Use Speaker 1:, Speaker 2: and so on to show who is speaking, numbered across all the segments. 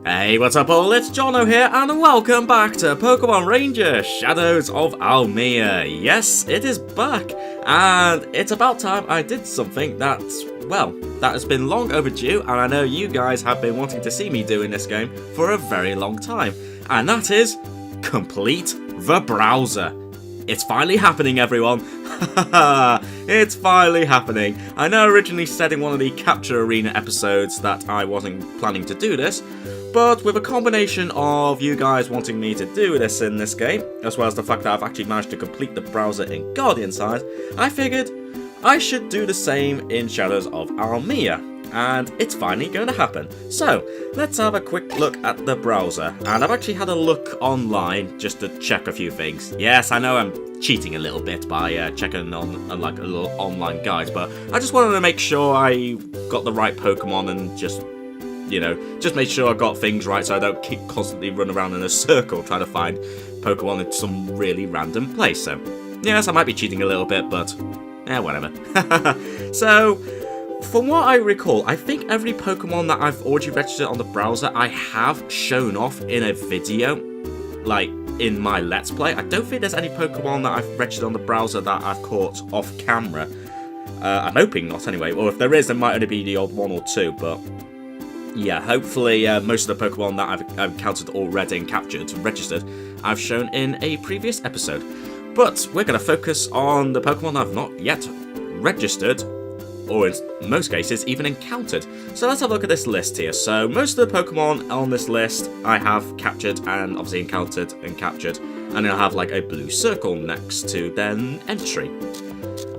Speaker 1: Hey, what's up all, it's Jono here, and welcome back to Pokemon Ranger Shadows of Almia. Yes, it is back, and it's about time I did something that has been long overdue, and I know you guys have been wanting to see me doing this game for a very long time, and that is complete the browser. It's finally happening, everyone. It's finally happening. I know I originally said in one of the Capture Arena episodes that I wasn't planning to do this, but with a combination of you guys wanting me to do this in this game, as well as the fact that I've actually managed to complete the browser in Guardian side, I figured I should do the same in Shadows of Almia. And it's finally going to happen. So, let's have a quick look at the browser. And I've actually had a look online just to check a few things. Yes, I know I'm cheating a little bit by checking on like a little online guide, but I just wanted to make sure I got the right Pokemon and just make sure I got things right so I don't keep constantly run around in a circle trying to find Pokemon in some really random place. So, yes, I might be cheating a little bit, but whatever. So, from what I recall, I think every Pokemon that I've already registered on the browser I have shown off in a video, like in my Let's Play. I don't think there's any Pokemon that I've registered on the browser that I've caught off camera. I'm hoping not anyway, or if there is, there might only be the odd one or two, but yeah, hopefully most of the Pokemon that I've encountered already and captured, registered, I've shown in a previous episode. But we're going to focus on the Pokemon I've not yet registered, or in most cases, even encountered. So let's have a look at this list here. So most of the Pokemon on this list I have captured and obviously encountered and captured. And then I'll have like a blue circle next to their entry.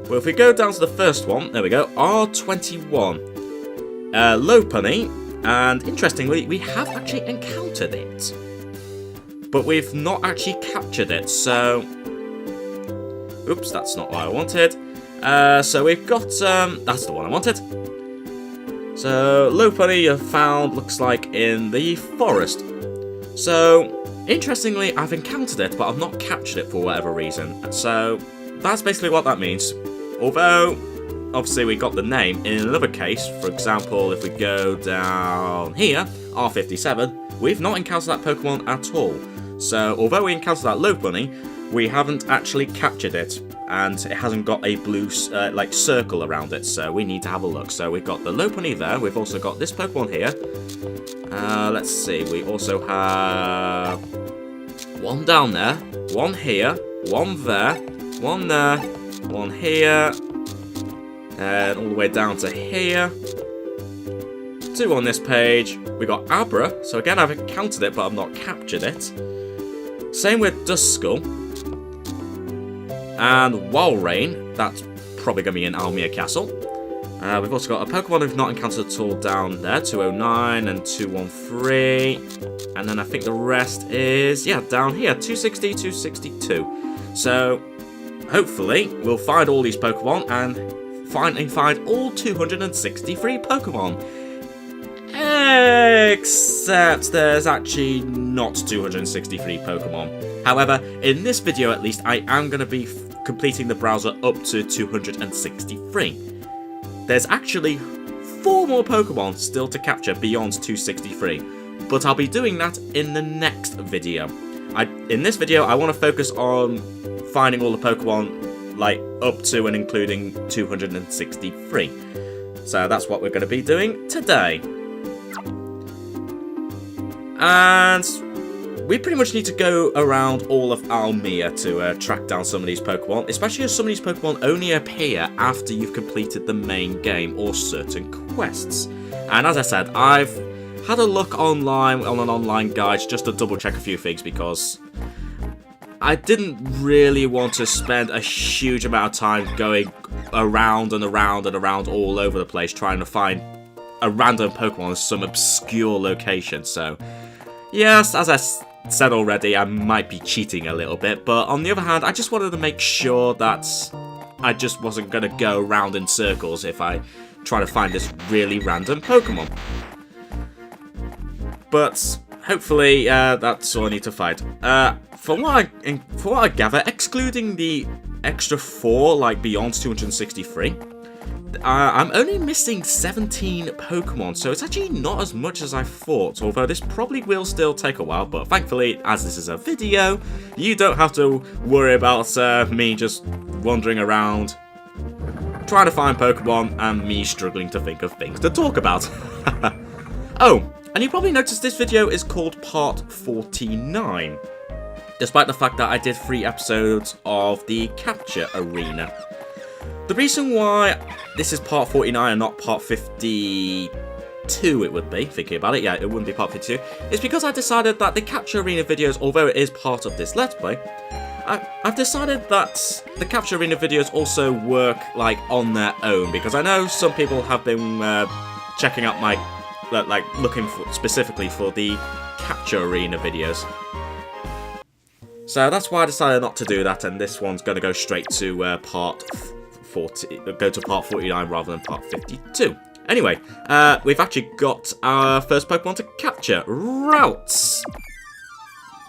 Speaker 1: Well, if we go down to the first one, there we go, R21. Lopunny, and interestingly, we have actually encountered it. But we've not actually captured it, so oops, that's not what I wanted. So we've got, that's the one I wanted. So, Lopunny you found, looks like, in the forest. So, interestingly, I've encountered it, but I've not captured it for whatever reason. So, that's basically what that means. Although, obviously we got the name, in another case, for example, if we go down here, R57, we've not encountered that Pokemon at all. So, although we encountered that Lopunny, we haven't actually captured it, and it hasn't got a blue like circle around it, so we need to have a look. So we've got the Lopunny there, we've also got this Pokemon here. Let's see, we also have one down there, one here, one there, one here, and all the way down to here. Two on this page. We got Abra, so again I've encountered it, but I've not captured it. Same with Duskull. And Walrein, that's probably going to be in Almia Castle. We've also got a Pokemon we've not encountered at all down there, 209 and 213. And then I think the rest is, down here, 260, 262. So, hopefully, we'll find all these Pokemon and find all 263 Pokemon. Except there's actually not 263 Pokemon. However, in this video at least, I am going to be completing the browser up to 263. There's actually 4 more Pokemon still to capture beyond 263, but I'll be doing that in the next video. In this video, I want to focus on finding all the Pokemon like up to and including 263. So that's what we're going to be doing today. And we pretty much need to go around all of Almia to track down some of these Pokemon, especially as some of these Pokemon only appear after you've completed the main game or certain quests. And as I said, I've had a look online on an online guide just to double check a few things because I didn't really want to spend a huge amount of time going around and around and around all over the place trying to find a random Pokemon in some obscure location. So, yes, as I said already, I might be cheating a little bit, but on the other hand, I just wanted to make sure that I just wasn't going to go around in circles if I try to find this really random Pokemon. But hopefully, that's all I need to find. From what I gather, excluding the extra 4, like beyond 263, I'm only missing 17 Pokemon, so it's actually not as much as I thought, although this probably will still take a while, but thankfully, as this is a video, you don't have to worry about me just wandering around, trying to find Pokemon, and me struggling to think of things to talk about. Oh, and you probably noticed this video is called Part 49, despite the fact that I did 3 episodes of the Capture Arena. The reason why this is part 49 and not part 52, it would be, thinking about it, yeah, it wouldn't be part 52, is because I decided that the Capture Arena videos, although it is part of this Let's Play, I've decided that the Capture Arena videos also work, like, on their own, because I know some people have been checking out my, like, looking for, specifically for the Capture Arena videos. So that's why I decided not to do that, and this one's going to go straight to part 49 rather than part 52. Anyway, we've actually got our first Pokemon to capture, Routes.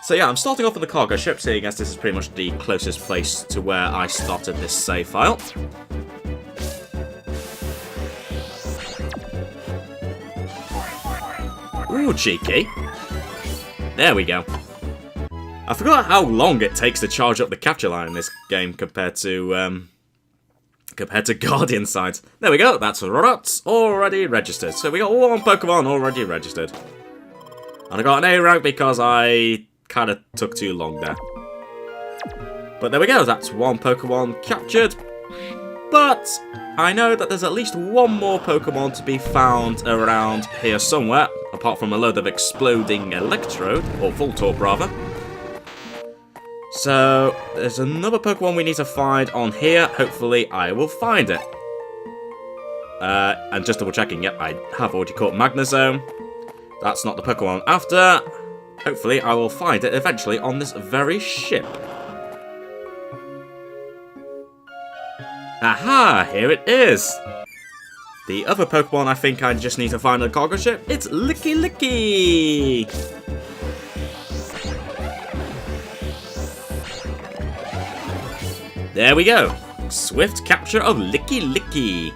Speaker 1: So yeah, I'm starting off with the cargo ship, seeing as this is pretty much the closest place to where I started this save file. Ooh, cheeky. There we go. I forgot how long it takes to charge up the capture line in this game compared to Guardian sides. There we go, that's Routes already registered. So we got 1 Pokemon already registered. And I got an A rank because I kind of took too long there. But there we go, that's 1 Pokemon captured. But I know that there's at least 1 more Pokemon to be found around here somewhere, apart from a load of exploding Electrode, or Voltorb rather. So, there's another Pokemon we need to find on here. Hopefully, I will find it. And just double checking, yep, I have already caught Magnezone. That's not the Pokemon I'm after. Hopefully, I will find it eventually on this very ship. Aha, here it is. The other Pokemon I think I just need to find on the cargo ship, it's Licky Licky. There we go. Swift capture of Licky Licky.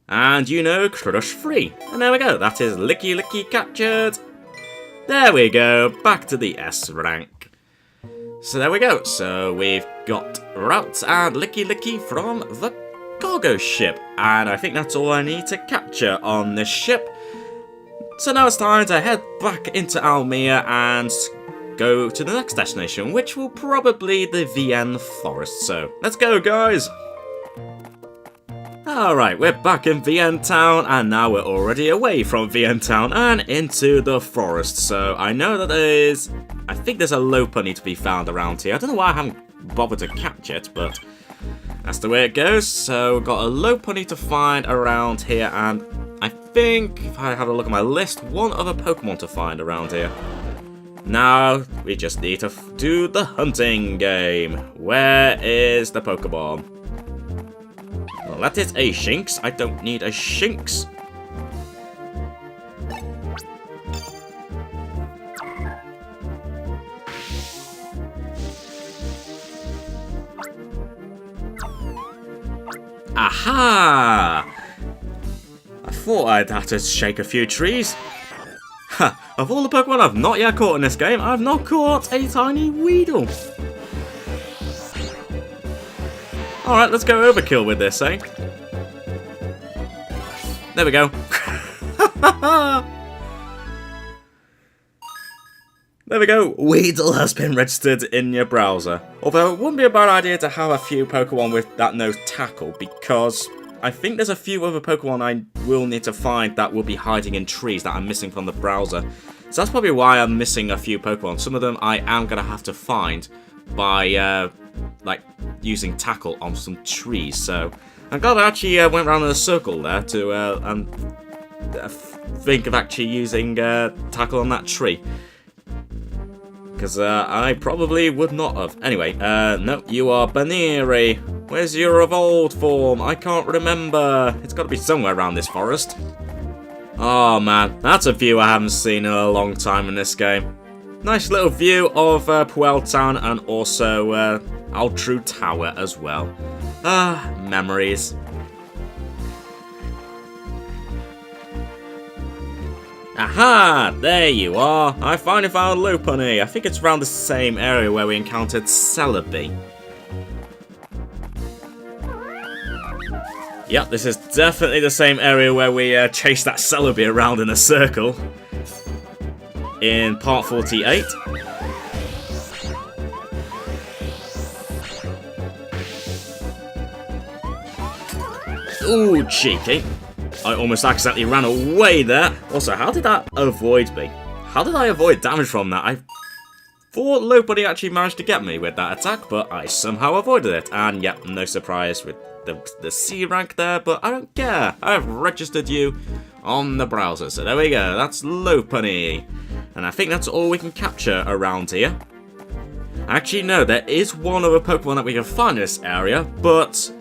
Speaker 1: And you know, crush free. And there we go. That is Licky Licky captured. There we go. Back to the S rank. So there we go. So we've got Routes and Licky Licky from the cargo ship. And I think that's all I need to capture on this ship. So now it's time to head back into Almia and go to the next destination, which will probably the VN Forest. So, let's go, guys! Alright, we're back in VN Town, and now we're already away from VN Town and into the forest. So, I know that I think there's a Lopunny to be found around here. I don't know why I haven't bothered to catch it, but that's the way it goes. So, we've got a Lopunny to find around here, and I think, if I have a look at my list, 1 other Pokemon to find around here. Now, we just need to do the hunting game. Where is the Pokemon? Well, that is a Shinx. I don't need a Shinx. Aha! I thought I'd have to shake a few trees. Of all the Pokemon I've not yet caught in this game, I've not caught a tiny Weedle. Alright, let's go overkill with this, eh? There we go. There we go. Weedle has been registered in your browser. Although it wouldn't be a bad idea to have a few Pokemon with that no tackle, because I think there's a few other Pokemon I will need to find that will be hiding in trees that I'm missing from the browser. So that's probably why I'm missing a few Pokemon. Some of them I am going to have to find by, like, using tackle on some trees. So I'm glad I actually went around in a circle there to think of actually using tackle on that tree. Because I probably would not have. Anyway, no, you are Baneri. Where's your evolved form? I can't remember. It's got to be somewhere around this forest. Oh man, that's a view I haven't seen in a long time in this game. Nice little view of Puel Town and also Altru Tower as well. Memories. Aha! There you are! I finally found Lopunny. I think it's around the same area where we encountered Celebi. Yep, this is definitely the same area where we chased that Celebi around in a circle. In part 48. Ooh, cheeky. I almost accidentally ran away there. Also, how did that avoid me? How did I avoid damage from that? I thought Lopunny actually managed to get me with that attack, but I somehow avoided it. And yep, no surprise with the C rank there, but I don't care. I've registered you on the browser, so there we go. That's Lopunny. And I think that's all we can capture around here. Actually, no, there is one other Pokemon that we can find in this area, but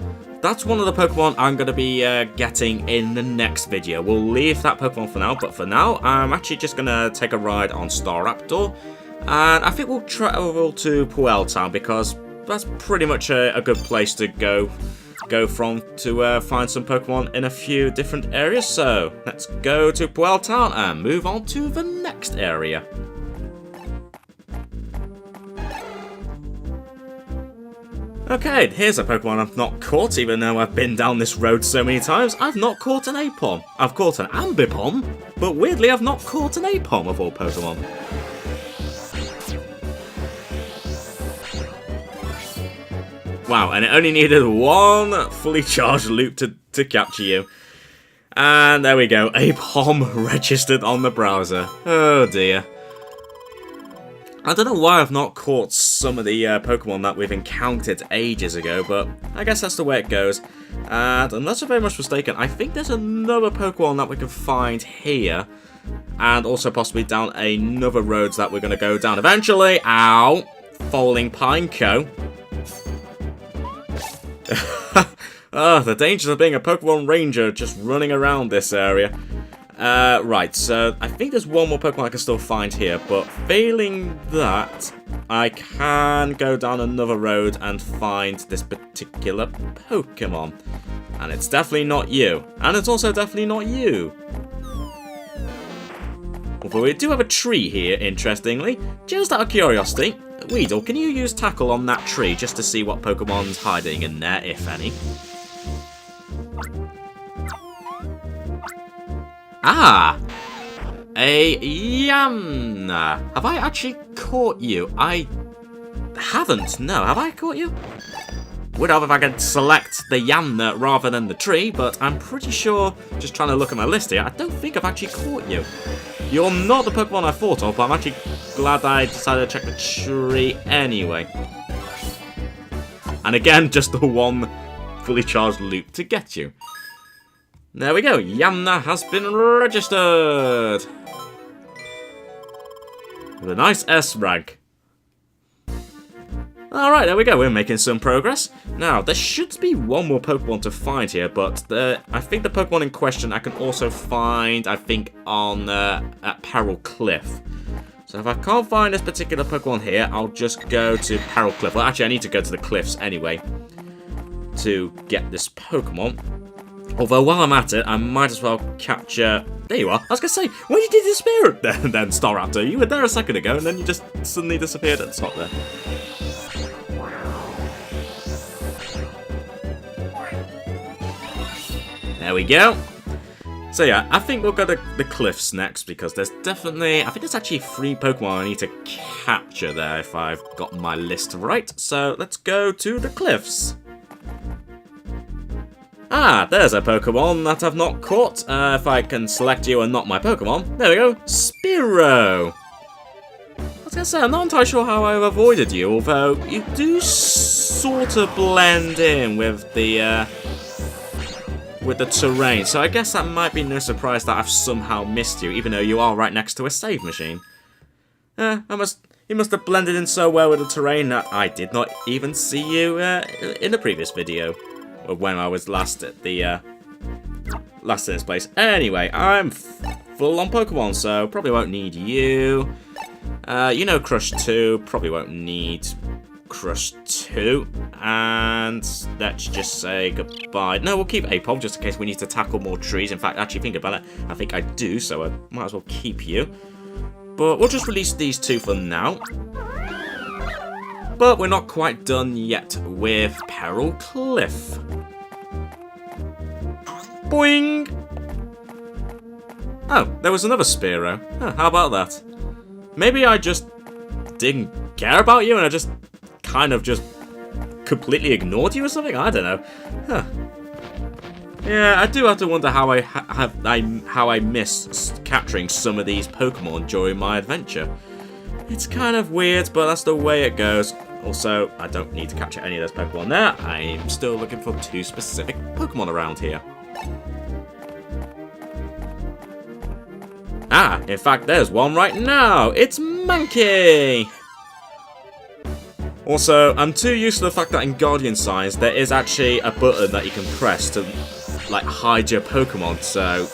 Speaker 1: that's one of the Pokemon I'm going to be getting in the next video. We'll leave that Pokemon for now, but for now, I'm actually just going to take a ride on Staraptor. And I think we'll travel to Puel Town, because that's pretty much a good place to go from to find some Pokemon in a few different areas. So let's go to Puel Town and move on to the next area. Okay, here's a Pokemon I've not caught, even though I've been down this road so many times. I've not caught an Apom. I've caught an Ambipom, but weirdly I've not caught an Apom of all Pokemon. Wow, and it only needed one fully charged loop to capture you. And there we go, Apom registered on the browser. Oh dear. I don't know why I've not caught some of the Pokemon that we've encountered ages ago, but I guess that's the way it goes. And unless I'm very much mistaken, I think there's another Pokemon that we can find here. And also possibly down another road that we're going to go down eventually. Ow! Falling Pineco. Oh, the dangers of being a Pokemon Ranger just running around this area. Right, so I think there's one more Pokemon I can still find here, but failing that, I can go down another road and find this particular Pokemon. And it's definitely not you. And it's also definitely not you. Although we do have a tree here, interestingly. Just out of curiosity, Weedle, can you use Tackle on that tree just to see what Pokemon's hiding in there, if any? Ah! A Yamna. Have I actually caught you? I haven't, no. Have I caught you? Would have if I could select the Yamna rather than the tree, but I'm pretty sure, just trying to look at my list here, I don't think I've actually caught you. You're not the Pokemon I thought of, but I'm actually glad I decided to check the tree anyway. And again, just the one fully charged loop to get you. There we go, Yamna has been registered! With a nice S rank. Alright, there we go, we're making some progress. Now, there should be one more Pokemon to find here, but I think the Pokemon in question I can also find, I think, on at Peril Cliff. So if I can't find this particular Pokemon here, I'll just go to Peril Cliff. Well, actually, I need to go to the cliffs anyway to get this Pokemon. Although, while I'm at it, I might as well capture... There you are. I was going to say, where did you disappear then, Staraptor? You were there a second ago, and then you just suddenly disappeared at the top there. There we go. So yeah, I think we'll go to the cliffs next, because there's definitely... I think there's actually 3 Pokemon I need to capture there, if I've got my list right. So let's go to the cliffs. Ah, there's a Pokemon that I've not caught. If I can select you and not my Pokemon. There we go. Spearow. I was going to say, I'm not entirely sure how I've avoided you, although you do sort of blend in with the terrain. So I guess that might be no surprise that I've somehow missed you, even though you are right next to a save machine. You must have blended in so well with the terrain that I did not even see you in the previous video. When I was last at the last in this place. Anyway, I'm full on Pokemon, so probably won't need you. You know Crush 2, probably won't need Crush 2. And let's just say goodbye. No, we'll keep Apom just in case we need to tackle more trees. In fact, actually, think about it. I think I do, so I might as well keep you. But we'll just release these 2 for now. But we're not quite done yet with Peril Cliff. Boing! Oh, there was another Spearow. Huh, how about that? Maybe I just didn't care about you and I just kind of just completely ignored you or something? I don't know. Huh. Yeah, I do have to wonder how I missed capturing some of these Pokemon during my adventure. It's kind of weird, but that's the way it goes. Also, I don't need to capture any of those Pokemon there. I'm still looking for 2 specific Pokemon around here. Ah, in fact, there's one right now. It's Mankey! Also, I'm too used to the fact that in Guardian Signs, there is actually a button that you can press to, like, hide your Pokemon, so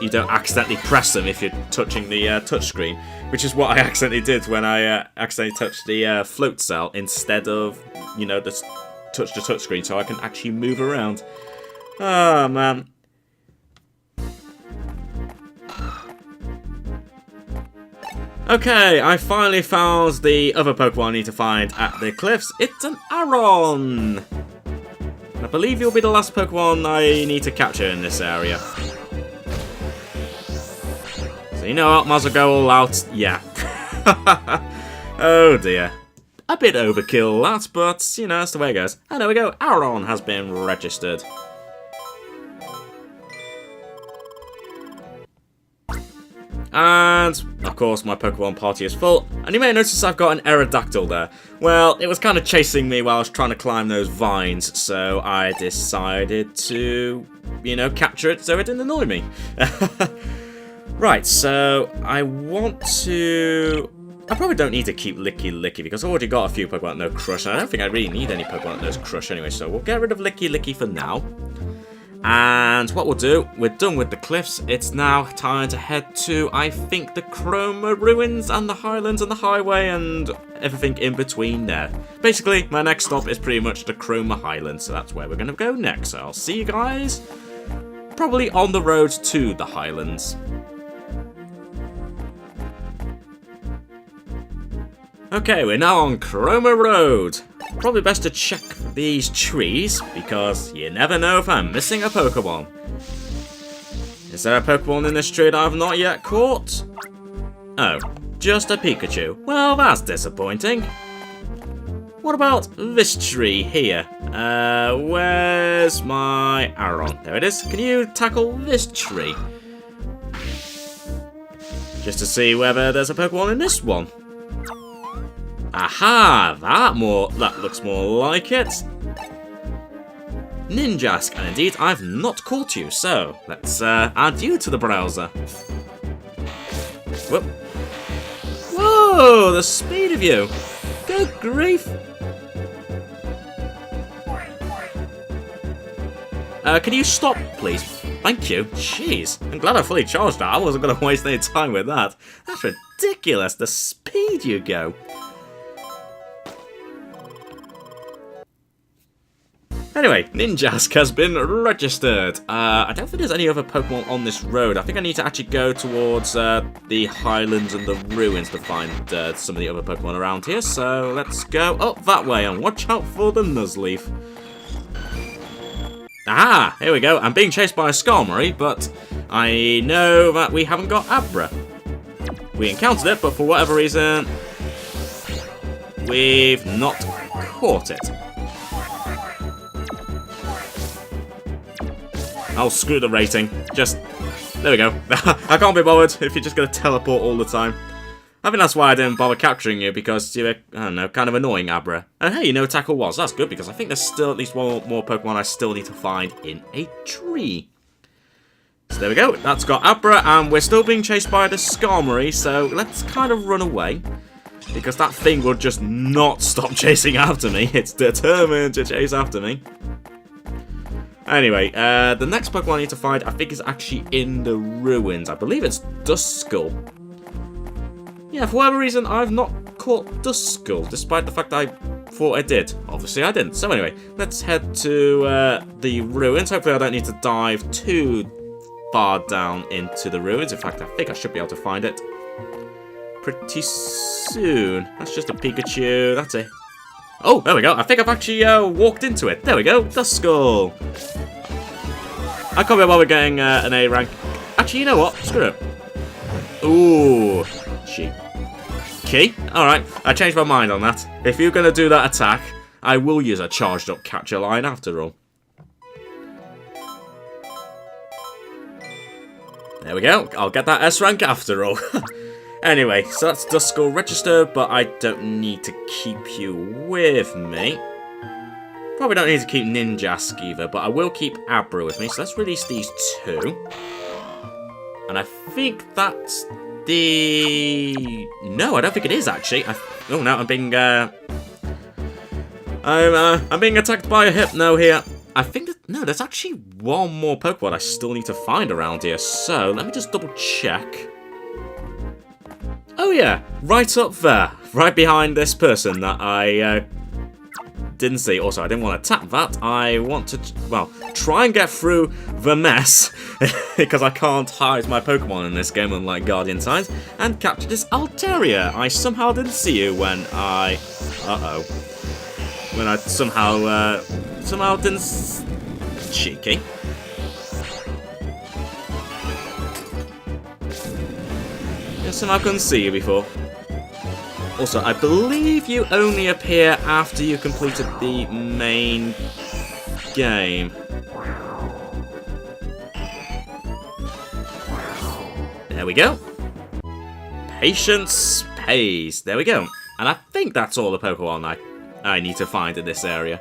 Speaker 1: you don't accidentally press them if you're touching the touchscreen, which is what I accidentally did when I accidentally touched the float cell instead of, you know, just touch the touchscreen so I can actually move around. Oh, man. Okay, I finally found the other Pokemon I need to find at the cliffs. It's an Aron! I believe you'll be the last Pokemon I need to capture in this area. So you know what, might as well go all out. Yeah. Oh dear. A bit overkill that, but you know, that's the way it goes. And there we go, Aron has been registered. And, of course, my Pokemon party is full. And you may notice I've got an Aerodactyl there. Well, it was kind of chasing me while I was trying to climb those vines. So I decided to, you know, capture it so it didn't annoy me. Right, so I want to... I probably don't need to keep Licky because I've already got a few Pokemon that know Crush. And I don't think I really need any Pokemon that knows Crush anyway. So we'll get rid of Licky for now. And what we'll do, we're done with the cliffs. It's now time to head to, I think, the Chroma Ruins and the Highlands and the Highway and everything in between there. Basically, my next stop is pretty much the Chroma Highlands, so that's where we're going to go next. So I'll see you guys probably on the road to the Highlands. Okay, we're now on Chroma Road. Probably best to check these trees, because you never know if I'm missing a Pokemon. Is there a Pokemon in this tree that I've not yet caught? Oh, just a Pikachu. Well, that's disappointing. What about this tree here? Where's my Aron? There it is. Can you tackle this tree? Just to see whether there's a Pokemon in this one. Aha! That looks more like it. Ninjask, and indeed, I've not caught you, so let's add you to the browser. Whoop. Whoa! The speed of you! Good grief! Can you stop, please? Thank you. Jeez, I'm glad I fully charged that. I wasn't going to waste any time with that. That's ridiculous, the speed you go. Anyway, Ninjask has been registered. I don't think there's any other Pokemon on this road. I think I need to actually go towards the Highlands and the Ruins to find some of the other Pokemon around here. So let's go up that way and watch out for the Nuzleaf. Aha! Here we go. I'm being chased by a Skarmory, but I know that we haven't got Abra. We encountered it, but for whatever reason, we've not caught it. I'll screw the rating. Just, there we go. I can't be bothered if you're just going to teleport all the time. I think that's why I didn't bother capturing you, because you're, I don't know, kind of annoying, Abra. And hey, you know Tackle was. That's good, because I think there's still at least one more Pokemon I still need to find in a tree. So there we go. That's got Abra, and we're still being chased by the Skarmory, so let's kind of run away. Because that thing will just not stop chasing after me. It's determined to chase after me. Anyway, the next Pokemon I need to find, I think, is actually in the Ruins. I believe it's Duskull. Yeah, for whatever reason, I've not caught Duskull, despite the fact I thought I did. Obviously I didn't. So anyway, let's head to the ruins. Hopefully I don't need to dive too far down into the ruins. In fact, I think I should be able to find it pretty soon. That's just a Pikachu. That's it. Oh, there we go. I think I've actually walked into it. There we go. Duskull. I can't be bothered getting an A rank. Actually, you know what? Screw it. Ooh. Cheeky. Alright, I changed my mind on that. If you're going to do that attack, I will use a charged up catcher line after all. There we go. I'll get that S rank after all. Anyway, so that's Duskull registered, but I don't need to keep you with me. Probably don't need to keep Ninjask either, but I will keep Abra with me. So let's release these two. And I think that's the... No, I don't think it is actually. Oh no, I'm being attacked by a Hypno here. I think that... No, there's actually one more Pokemon I still need to find around here. So let me just double check. Oh yeah, right up there. Right behind this person that I didn't see. Also, I didn't want to tap that. I want to, well, try and get through the mess. Because I can't hide my Pokemon in this game, unlike Guardian Signs. And capture this Altaria. I somehow didn't see you when I... Uh-oh. When I somehow didn't... Cheeky. Somehow couldn't see you before. Also, I believe you only appear after you completed the main game. There we go. Patience pays. There we go. And I think that's all the Pokemon I need to find in this area.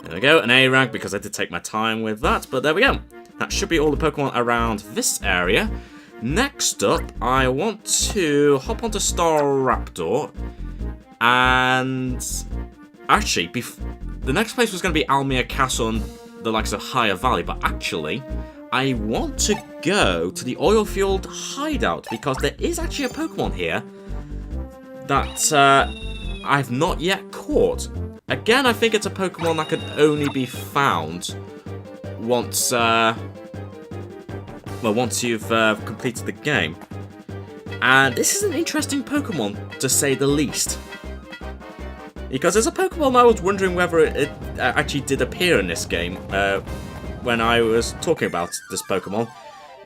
Speaker 1: There we go. An A rank because I did take my time with that. But there we go. That should be all the Pokemon around this area. Next up, I want to hop onto Staraptor, and actually, the next place was going to be Almia Castle and the likes of Higher Valley, but actually, I want to go to the oil-fueled hideout, because there is actually a Pokemon here that I've not yet caught. Again, I think it's a Pokemon that can only be found once... Well, once you've completed the game. And this is an interesting Pokemon, to say the least. Because there's a Pokemon I was wondering whether it actually did appear in this game when I was talking about this Pokemon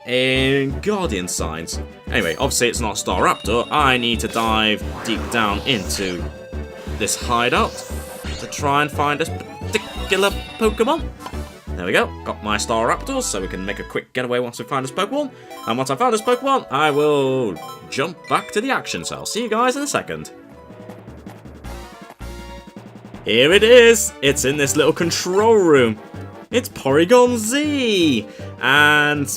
Speaker 1: in Guardian Signs. Anyway, obviously it's not Staraptor. I need to dive deep down into this hideout to try and find this particular Pokemon. There we go, got my Staraptors, so we can make a quick getaway once we find this Pokemon. And once I found this Pokemon, I will jump back to the action, so I'll see you guys in a second. Here it is! It's in this little control room. It's Porygon Z! And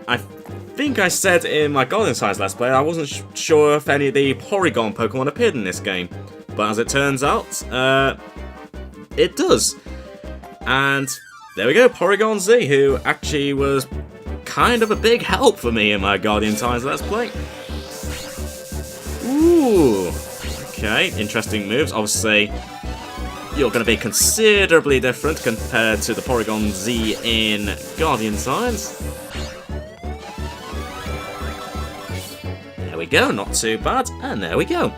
Speaker 1: I think I said in my Golden Signs Let's Play, I wasn't sure if any of the Porygon Pokemon appeared in this game. But as it turns out, it does. And... there we go, Porygon Z, who actually was kind of a big help for me in my Guardian Signs Let's Play. Ooh, okay, interesting moves. Obviously, you're going to be considerably different compared to the Porygon Z in Guardian Signs. There we go, not too bad, and there we go.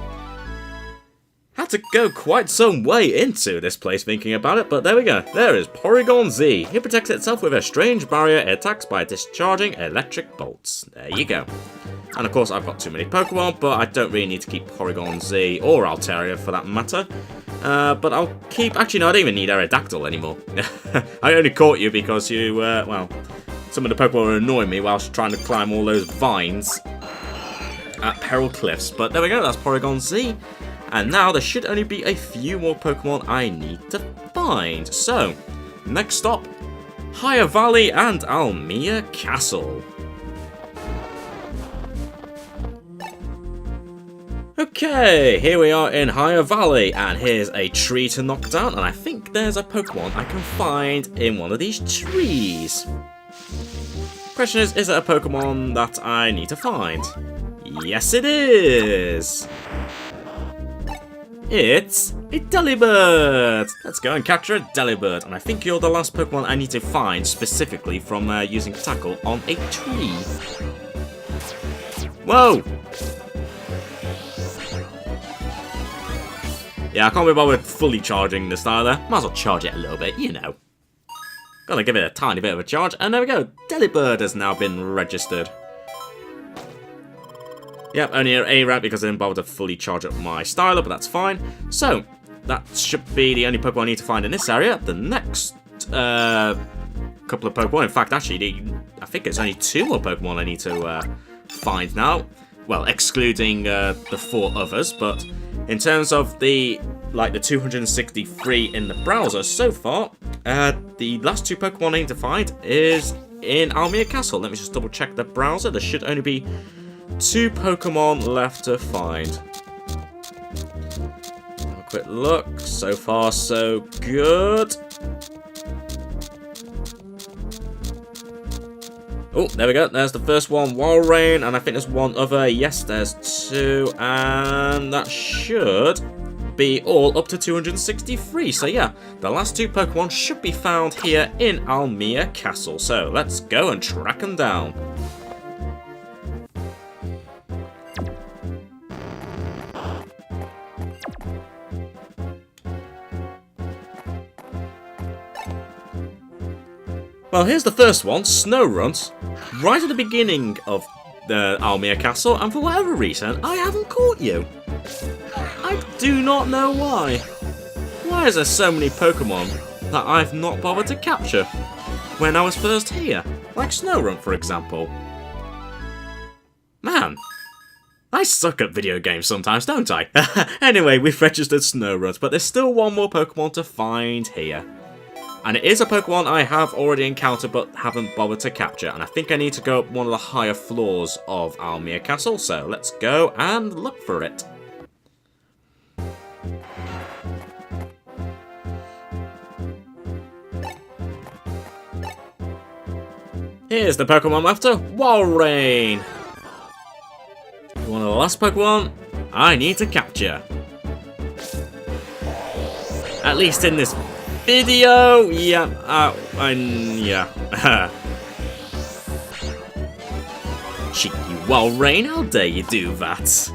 Speaker 1: Had to go quite some way into this place thinking about it, but there we go. There is Porygon Z. It protects itself with a strange barrier. It attacks by discharging electric bolts. There you go. And of course, I've got too many Pokemon, but I don't really need to keep Porygon Z or Altaria for that matter. But I'll keep... Actually, no, I don't even need Aerodactyl anymore. I only caught you because you, well, some of the Pokemon were annoying me whilst trying to climb all those vines at Peril Cliffs. But there we go, that's Porygon Z. And now there should only be a few more Pokemon I need to find. So, next stop, Higher Valley and Almia Castle. Okay, here we are in Higher Valley, and here's a tree to knock down, and I think there's a Pokemon I can find in one of these trees. Question is it a Pokemon that I need to find? Yes, it is! It's a Delibird! Let's go and capture a Delibird. And I think you're the last Pokemon I need to find specifically from using Tackle on a tree. Whoa! Yeah, I can't be bothered fully charging this either. Might as well charge it a little bit, you know. Gotta give it a tiny bit of a charge. And there we go. Delibird has now been registered. Yep, only an A rank because I didn't bother to fully charge up my styler, but that's fine. So, that should be the only Pokemon I need to find in this area. The next couple of Pokemon, in fact, actually, I think it's only 2 more Pokemon I need to find now. Well, excluding the 4 others, but in terms of the 263 in the browser so far, the last 2 Pokemon I need to find is in Almia Castle. Let me just double check the browser. There should only be 2 Pokemon left to find. Have a quick look. So far, so good. Oh, there we go. There's the first one, Walrein, and I think there's one other. Yes, there's 2, and that should be all up to 263. So yeah, the last 2 Pokemon should be found here in Almia Castle. So let's go and track them down. Well, here's the first one, Snorunt, right at the beginning of the Almia Castle, and for whatever reason, I haven't caught you. I do not know why. Why is there so many Pokemon that I've not bothered to capture when I was first here? Like Snorunt, for example. Man, I suck at video games sometimes, don't I? Anyway, we've registered Snorunt, but there's still one more Pokemon to find here. And it is a Pokemon I have already encountered but haven't bothered to capture. And I think I need to go up one of the higher floors of Almia Castle. So let's go and look for it. Here's the Pokemon I'm after, Walrein. One of the last Pokemon I need to capture. At least in this video, yeah, yeah. Cheeky Walrein, how dare you do that?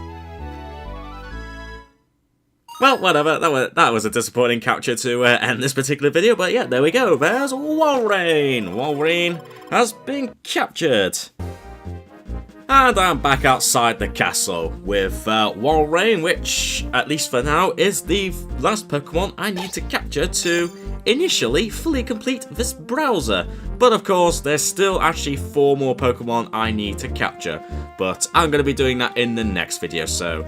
Speaker 1: Well, whatever, that was a disappointing capture to end this particular video, but yeah, there we go, there's Walrein. Walrein has been captured. And I'm back outside the castle with Walrein, which, at least for now, is the last Pokemon I need to capture to initially fully complete this browser. But of course, there's still actually 4 more Pokemon I need to capture. But I'm going to be doing that in the next video, so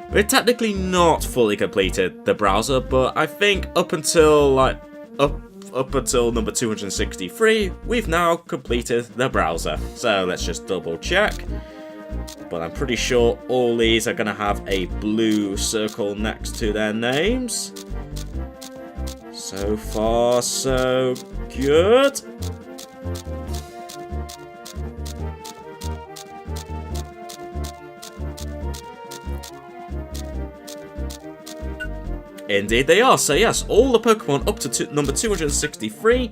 Speaker 1: we're technically not fully completed the browser, but I think up until up until number 263, we've now completed the browser. So let's just double check. But I'm pretty sure all these are going to have a blue circle next to their names. So far, so good. Indeed they are. So yes, all the Pokemon up to number 263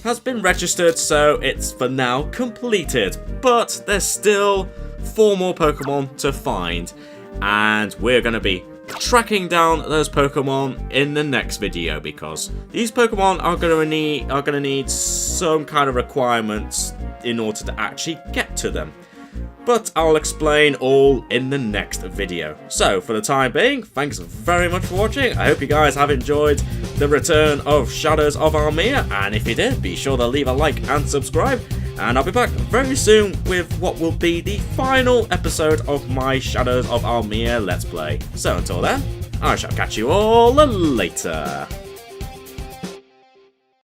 Speaker 1: has been registered, so it's for now completed. But there's still 4 more Pokemon to find, and we're going to be tracking down those Pokemon in the next video, because these Pokemon are going to need some kind of requirements in order to actually get to them. But I'll explain all in the next video. So, for the time being, thanks very much for watching. I hope you guys have enjoyed the return of Shadows of Almia, and if you did, be sure to leave a like and subscribe. And I'll be back very soon with what will be the final episode of my Shadows of Almia Let's Play. So until then, I shall catch you all later.